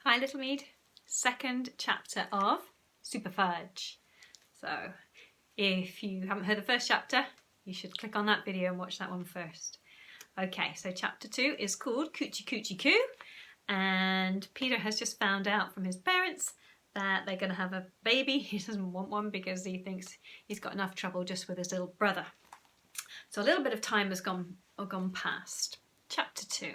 Hi Little Mead, second chapter of Superfudge. So if you haven't heard the first chapter, you should click on that video and watch that one first. Okay, so chapter 2 is called Coochie Coochie Coo, and Peter has just found out from his parents that they're going to have a baby. He doesn't want one because he thinks he's got enough trouble just with his little brother. So a little bit of time has gone past. Chapter 2.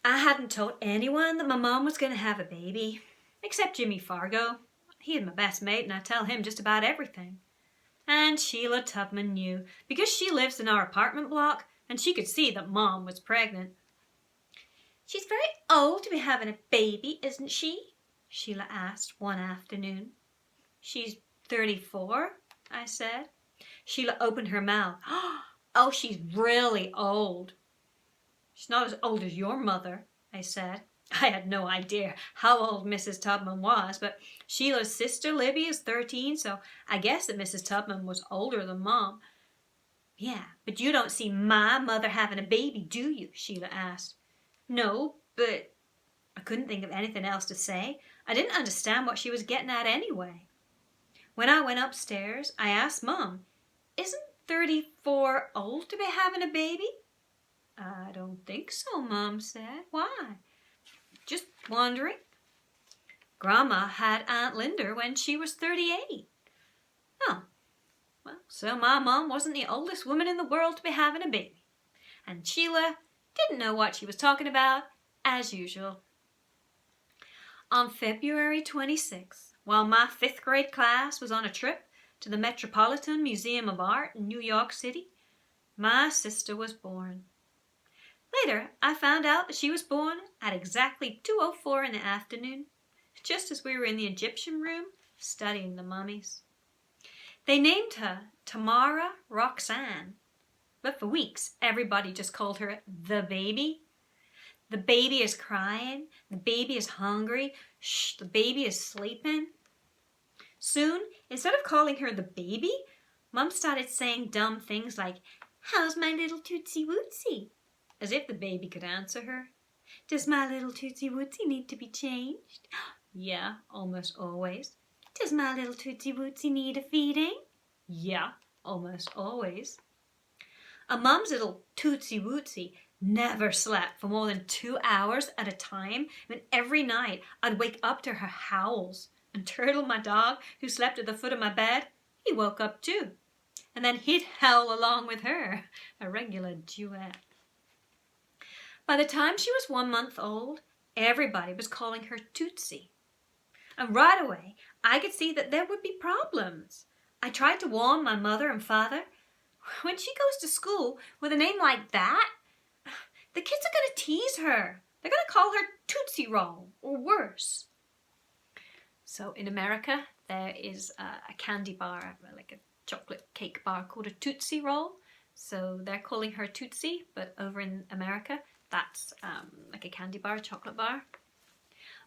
I hadn't told anyone that my mom was going to have a baby, except Jimmy Fargo. He is my best mate and I tell him just about everything. And Sheila Tubman knew, because she lives in our apartment block and she could see that Mom was pregnant. "She's very old to be having a baby, isn't she?" Sheila asked one afternoon. "She's 34, I said. Sheila opened her mouth. "Oh, she's really old." "She's not as old as your mother," I said. I had no idea how old Mrs. Tubman was, but Sheila's sister Libby is 13, so I guess that Mrs. Tubman was older than Mom. "Yeah, but you don't see my mother having a baby, do you?" Sheila asked. "No, but..." I couldn't think of anything else to say. I didn't understand what she was getting at anyway. When I went upstairs, I asked Mom, "Isn't 34 old to be having a baby?" "I don't think so," Mom said. "Why?" "Just wondering." "Grandma had Aunt Linda when she was 38. Oh, well, so my mom wasn't the oldest woman in the world to be having a baby. And Sheila didn't know what she was talking about, as usual. On February 26th, while my 5th grade class was on a trip to the Metropolitan Museum of Art in New York City, my sister was born. Later, I found out that she was born at exactly 2:04 in the afternoon, just as we were in the Egyptian room studying the mummies. They named her Tamara Roxanne, but for weeks everybody just called her the baby. The baby is crying, the baby is hungry, shh, the baby is sleeping. Soon, instead of calling her the baby, Mum started saying dumb things like, "How's my little Tootsie Wootsie?" As if the baby could answer her. "Does my little Tootsie Wootsie need to be changed?" "Yeah, almost always." "Does my little Tootsie Wootsie need a feeding?" "Yeah, almost always." A Mum's little Tootsie Wootsie never slept for more than 2 hours at a time, and every night I'd wake up to her howls, and Turtle, my dog, who slept at the foot of my bed, he woke up too, and then he'd howl along with her, a regular duet. By the time she was 1 month old, everybody was calling her Tootsie. And right away, I could see that there would be problems. I tried to warn my mother and father. When she goes to school with a name like that, the kids are going to tease her. They're going to call her Tootsie Roll, or worse. So in America, there is a candy bar, like a chocolate cake bar called a Tootsie Roll. So they're calling her Tootsie, but over in America, that's like a candy bar, a chocolate bar.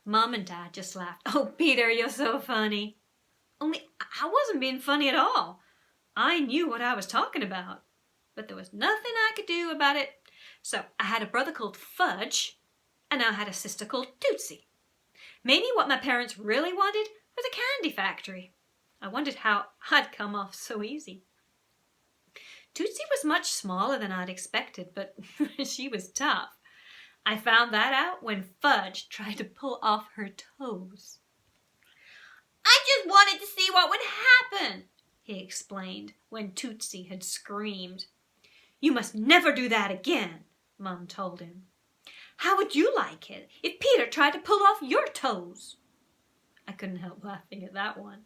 Mum and Dad just laughed. "Oh, Peter, you're so funny." Only I wasn't being funny at all. I knew what I was talking about, but there was nothing I could do about it. So I had a brother called Fudge, and I had a sister called Tootsie. Maybe what my parents really wanted was a candy factory. I wondered how I'd come off so easy. Tootsie was much smaller than I'd expected, but she was tough. I found that out when Fudge tried to pull off her toes. "I just wanted to see what would happen," he explained when Tootsie had screamed. "You must never do that again," Mum told him. "How would you like it if Peter tried to pull off your toes?" I couldn't help laughing at that one.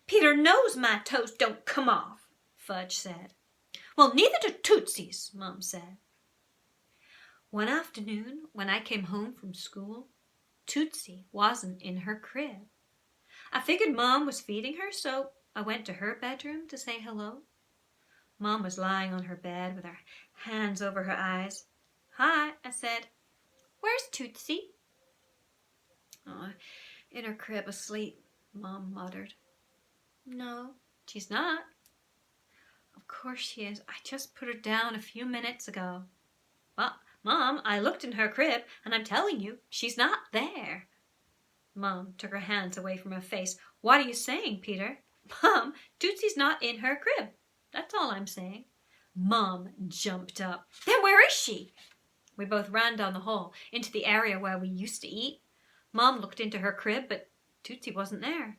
"Peter knows my toes don't come off," Fudge said. "Well, neither do Tootsie's," Mum said. One afternoon, when I came home from school, Tootsie wasn't in her crib. I figured Mom was feeding her, so I went to her bedroom to say hello. Mom was lying on her bed with her hands over her eyes. "Hi," I said. "Where's Tootsie?" "Oh, in her crib asleep," Mom muttered. "No, she's not." "Of course she is. I just put her down a few minutes ago." "Well, Mom, I looked in her crib, and I'm telling you, she's not there. Mom took her hands away from her face. What are you saying, Peter? Mom, Tootsie's not in her crib. That's all I'm saying. Mom jumped up. Then where is she? We both ran down the hall into the area where we used to eat. Mom looked into her crib, but Tootsie wasn't there.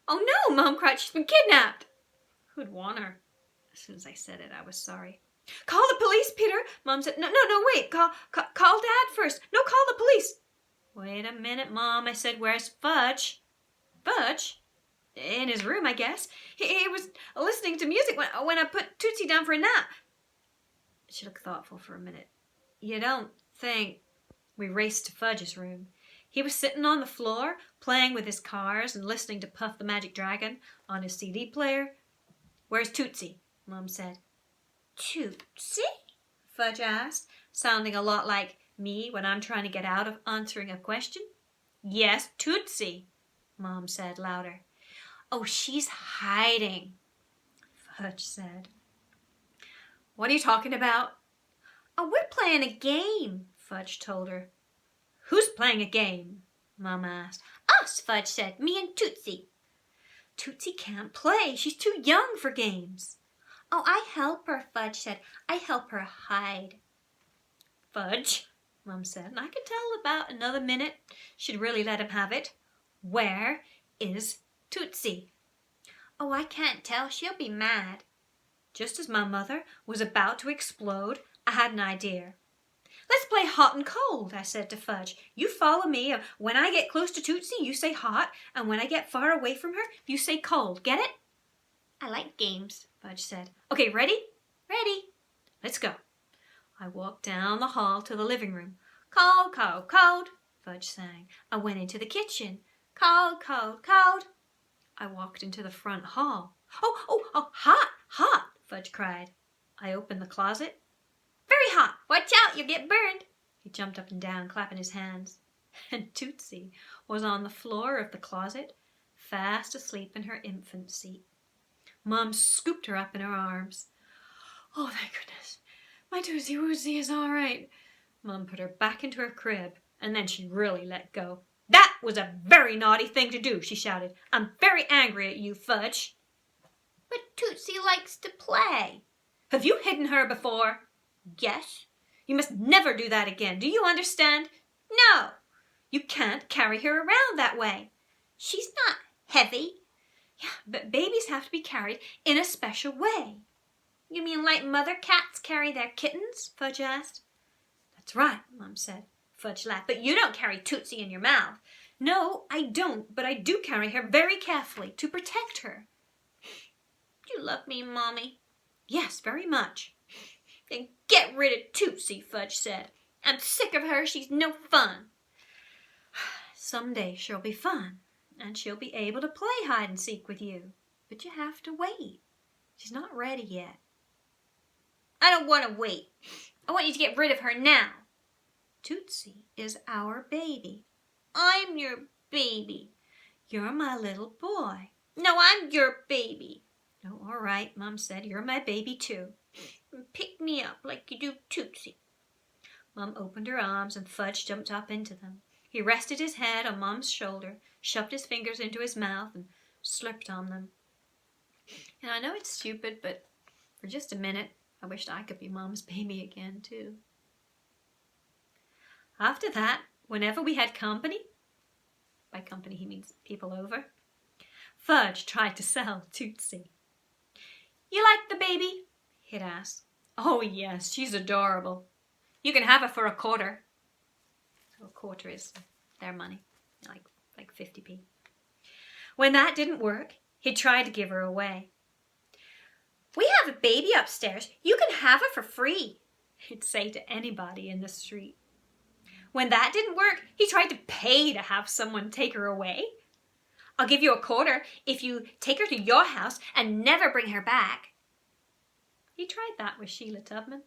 Oh no, Mom cried. She's been kidnapped. Who'd want her? As soon as I said it, I was sorry. Call the police, Peter. Mom said, no, wait. Call Dad first. No, call the police. Wait a minute, Mom. I said, where's Fudge? Fudge? In his room, I guess. He was listening to music when I put Tootsie down for a nap. She looked thoughtful for a minute. You don't think... We raced to Fudge's room. He was sitting on the floor, playing with his cars and listening to Puff the Magic Dragon on his CD player. Where's Tootsie? Mom said. Tootsie? Fudge asked, sounding a lot like me when I'm trying to get out of answering a question. Yes, Tootsie, Mom said louder. Oh, she's hiding, Fudge said. What are you talking about? Oh, we're playing a game, Fudge told her. Who's playing a game? Mom asked. Us, Fudge said. Me and Tootsie. Tootsie can't play. She's too young for games. Oh, I help her, Fudge said. I help her hide. Fudge, Mom said, and I could tell about another minute she'd really let him have it. Where is Tootsie? Oh, I can't tell. She'll be mad. Just as my mother was about to explode, I had an idea. Let's play hot and cold, I said to Fudge. You follow me, and when I get close to Tootsie, you say hot, and when I get far away from her, you say cold. Get it? I like games, Fudge said. Okay, ready? Ready. Let's go. I walked down the hall to the living room. Cold, cold, cold, Fudge sang. I went into the kitchen. Cold, cold, cold. I walked into the front hall. Oh, hot, hot, Fudge cried. I opened the closet. Very hot. Watch out, you'll get burned. He jumped up and down, clapping his hands. And Tootsie was on the floor of the closet, fast asleep in her infant seat. Mom scooped her up in her arms. Oh, thank goodness. My Tootsie Woosie is all right. Mom put her back into her crib, and then she really let go. That was a very naughty thing to do, she shouted. I'm very angry at you, Fudge. But Tootsie likes to play. Have you hidden her before? Yes. You must never do that again. Do you understand? No. You can't carry her around that way. She's not heavy. Yeah, but babies have to be carried in a special way. You mean like mother cats carry their kittens? Fudge asked. That's right, Mom said. Fudge laughed. But you don't carry Tootsie in your mouth. No, I don't, but I do carry her very carefully to protect her. Do you love me, Mommy? Yes, very much. Then get rid of Tootsie, Fudge said. I'm sick of her. She's no fun. Someday she'll be fun, and she'll be able to play hide and seek with you. But you have to wait. She's not ready yet. I don't want to wait. I want you to get rid of her now. Tootsie is our baby. I'm your baby. You're my little boy. No, I'm your baby. Oh, all right, Mom said. You're my baby, too. Pick me up like you do Tootsie. Mom opened her arms and Fudge jumped up into them. He rested his head on Mom's shoulder, shoved his fingers into his mouth, and slurped on them. And I know it's stupid, but for just a minute, I wished I could be Mom's baby again, too. After that, whenever we had company, by company he means people over, Fudge tried to sell Tootsie. You like the baby? He'd ask. Oh, yes, she's adorable. You can have her for a quarter. So a quarter is their money, like 50p. When that didn't work, he'd try to give her away. We have a baby upstairs. You can have her for free, he'd say to anybody in the street. When that didn't work, he tried to pay to have someone take her away. I'll give you a quarter if you take her to your house and never bring her back. He tried that with Sheila Tubman.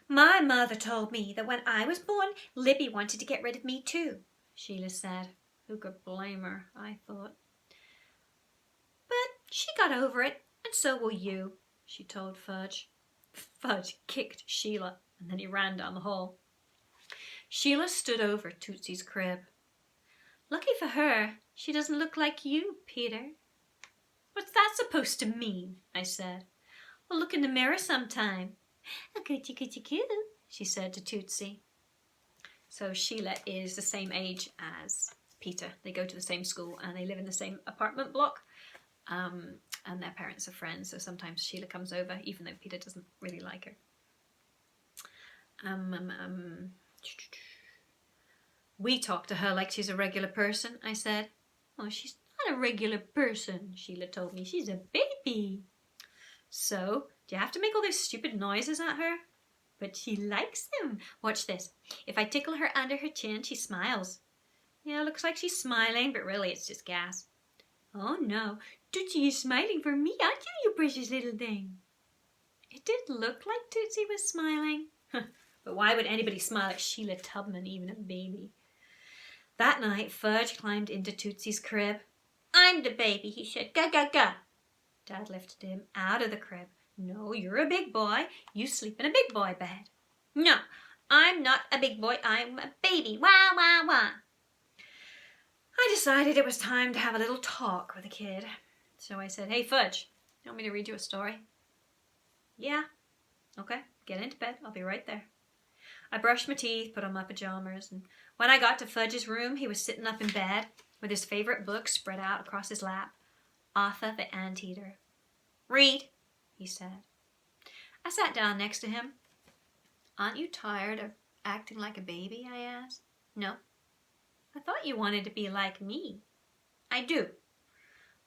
My mother told me that when I was born, Libby wanted to get rid of me too, Sheila said. Who could blame her, I thought. But she got over it, and so will you, she told Fudge. Fudge kicked Sheila And then he ran down the hall. Sheila stood over Tootsie's crib. Lucky for her, she doesn't look like you, Peter. What's that supposed to mean? I said. Well, look in the mirror sometime. Oh, coochie, coochie, coo, she said to Tootsie. So Sheila is the same age as Peter. They go to the same school and they live in the same apartment block. And their parents are friends, so sometimes Sheila comes over, even though Peter doesn't really like her. We talk to her like she's a regular person, I said. Oh, she's not a regular person, Sheila told me. She's a baby. So, do you have to make all those stupid noises at her? But she likes them. Watch this. If I tickle her under her chin, she smiles. Yeah, looks like she's smiling, but really it's just gas. Oh no, Tootsie is smiling for me, aren't you, you precious little thing? It did look like Tootsie was smiling. But why would anybody smile at Sheila Tubman, even a baby? That night, Fudge climbed into Tootsie's crib. I'm the baby, he said. Ga, ga, ga. Dad lifted him out of the crib. No, you're a big boy. You sleep in a big boy bed. No, I'm not a big boy. I'm a baby. Wah, wah, wah. I decided it was time to have a little talk with the kid. So I said, hey, Fudge, you want me to read you a story? Yeah. Okay, get into bed. I'll be right there. I brushed my teeth, put on my pajamas, and when I got to Fudge's room, he was sitting up in bed with his favorite book spread out across his lap, Arthur the Anteater. Read, he said. I sat down next to him. Aren't you tired of acting like a baby? I asked. No. I thought you wanted to be like me. I do.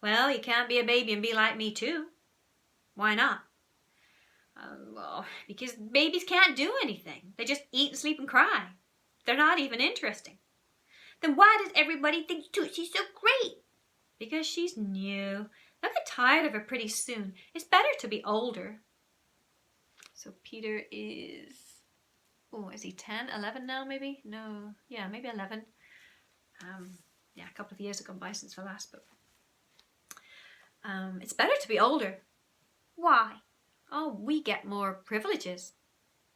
Well, you can't be a baby and be like me too. Why not? Well, because babies can't do anything. They just eat and sleep and cry. They're not even interesting. Then why does everybody think Tootsie's so great? Because she's new. They'll get tired of her pretty soon. It's better to be older. So Peter is... Oh, is he 10, 11 now maybe? No, yeah, maybe 11. Yeah, a couple of years have gone by since the last book. It's better to be older. Why? Oh, we get more privileges.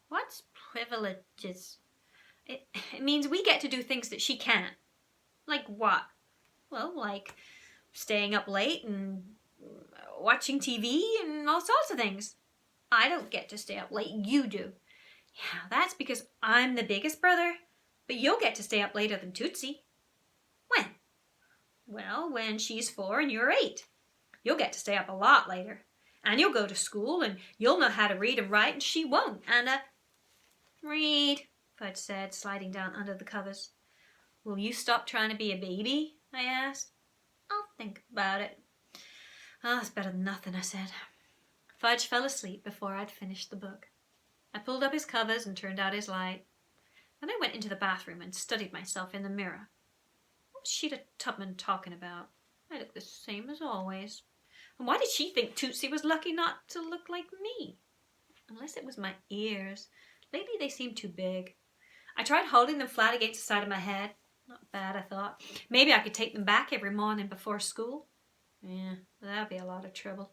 What's privileges? It means we get to do things that she can't. Like what? Well, like staying up late and watching TV and all sorts of things. I don't get to stay up late. You do. Yeah, that's because I'm the biggest brother. But you'll get to stay up later than Tootsie. When? Well, when she's 4 and you're 8. You'll get to stay up a lot later. And you'll go to school and you'll know how to read and write and she won't. And, read, Fudge said, sliding down under the covers. Will you stop trying to be a baby? I asked. I'll think about it. Oh, it's better than nothing, I said. Fudge fell asleep before I'd finished the book. I pulled up his covers and turned out his light. Then I went into the bathroom and studied myself in the mirror. What was Sheila Tubman talking about? I looked the same as always. And why did she think Tootsie was lucky not to look like me? Unless it was my ears. Lately they seemed too big. I tried holding them flat against the side of my head. Not bad, I thought. Maybe I could take them back every morning before school. Yeah, that'd be a lot of trouble.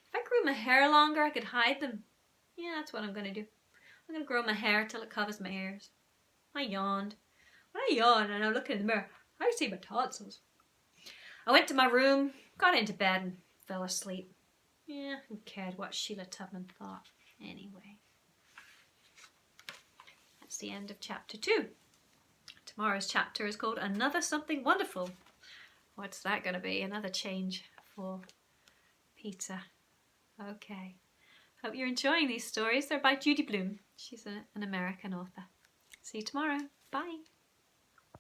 If I grew my hair longer, I could hide them. Yeah, that's what I'm going to do. I'm going to grow my hair till it covers my ears. I yawned. When I yawn and I look in the mirror, I see my tonsils. I went to my room, got into bed and fell asleep. Yeah, who cared what Sheila Tubman thought anyway? That's the end of chapter 2. Tomorrow's chapter is called Another Something Wonderful. What's that going to be? Another change for Peter. Okay. Hope you're enjoying these stories. They're by Judy Blume. She's an American author. See you tomorrow. Bye.